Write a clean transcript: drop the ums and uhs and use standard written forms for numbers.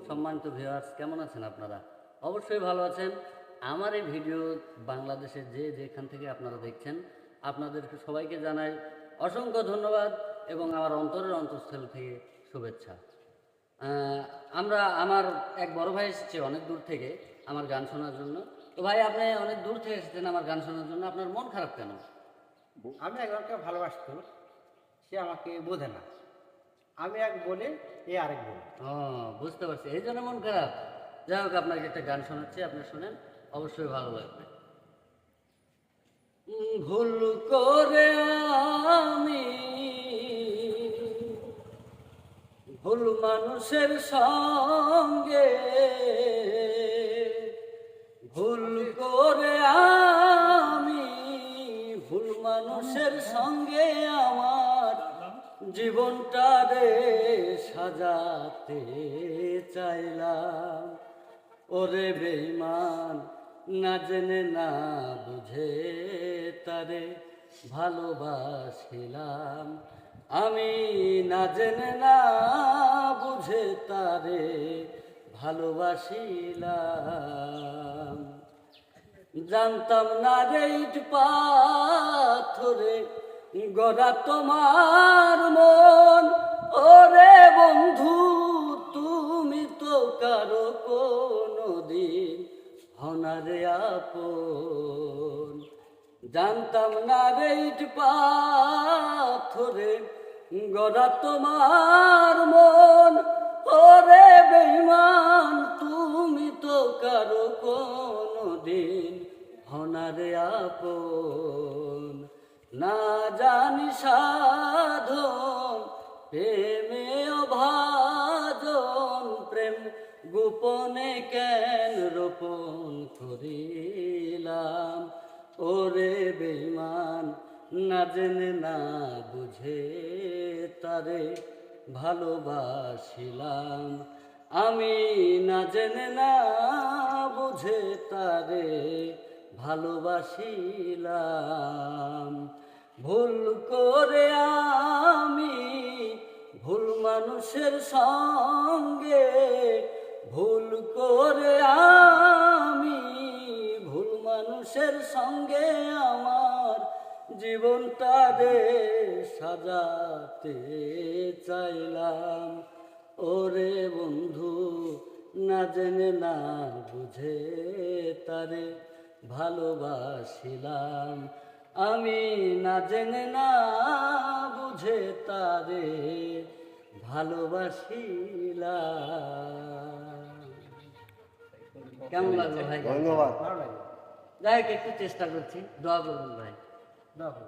সম্মানিত ভিউয়ার্স, কেমন আছেন আপনারা? অবশ্যই ভালো আছেন। আমার এই ভিডিও বাংলাদেশের যেখান থেকে আপনারা দেখছেন, আপনাদেরকে সবাইকে জানাই অসংখ্য ধন্যবাদ এবং আমার অন্তরের অন্তঃস্থল থেকে শুভেচ্ছা। আমার এক বড় ভাই এসেছে অনেক দূর থেকে আমার গান শোনার জন্য। তো ভাই, আপনি অনেক দূর থেকে এসেছেন আমার গান শোনার জন্য, আপনার মন খারাপ কেন? আমি একজনকে ভালোবাসতো, সে আমাকে বোঝে না। আমি এক বলে এ আরেক বলে। ও, বুঝতে পারছি, এই জন্য মন খারাপ। যাই হোক, আপনাকে একটা গান শোনাচ্ছি, আপনি শোনেন, অবশ্যই ভালো লাগবে। ভুল করে আমি ভুল মানুষের সঙ্গে, ভুল করে আমি ভুল মানুষের সঙ্গে আমার জীবনটা রে সাজাতে চাইলাম। ওরে বেঈমান, না জেনে না বুঝে তারে ভালোবাসিলাম। আমি না জেনে না বুঝে তারে ভালোবাসিলাম। জানতাম না রে ইট পাথরে গড়া তোমার মন। ওরে বন্ধু, তুমি তো কারো কোনদিন হনারে আপন। জানতাম না রে ইট পাথরে গড়া তোমার মন। ওরে বেঈমান, তুমি তো কারো কোনদিন হনারে আপন। না জানি সাধন প্রেমে অভাজন, প্রেম গোপনে কেন রোপণ করিলাম। ওরে বেঈমান, না জেনে না বুঝে তারে ভালোবাসিলাম। আমি না জেনে না বুঝে তারে ভালোবাসিলাম। ভুল করে আমি ভুল মানুষের সঙ্গে, ভুল করে আমি ভুল মানুষের সঙ্গে আমার জীবনটা রে সাজাতে চাইলাম। ওরে বন্ধু, না জেনে না বুঝে তারে ভালোবাসিলাম। আমি না জেনে না বুঝে তারে ভালোবাসিলাম। কেমন লাগলো ভাই? ধন্যবাদ। ভালো লাগে। যাই হোক, একটু চেষ্টা করছি, দোয়া করবেন ভাই। দেখো।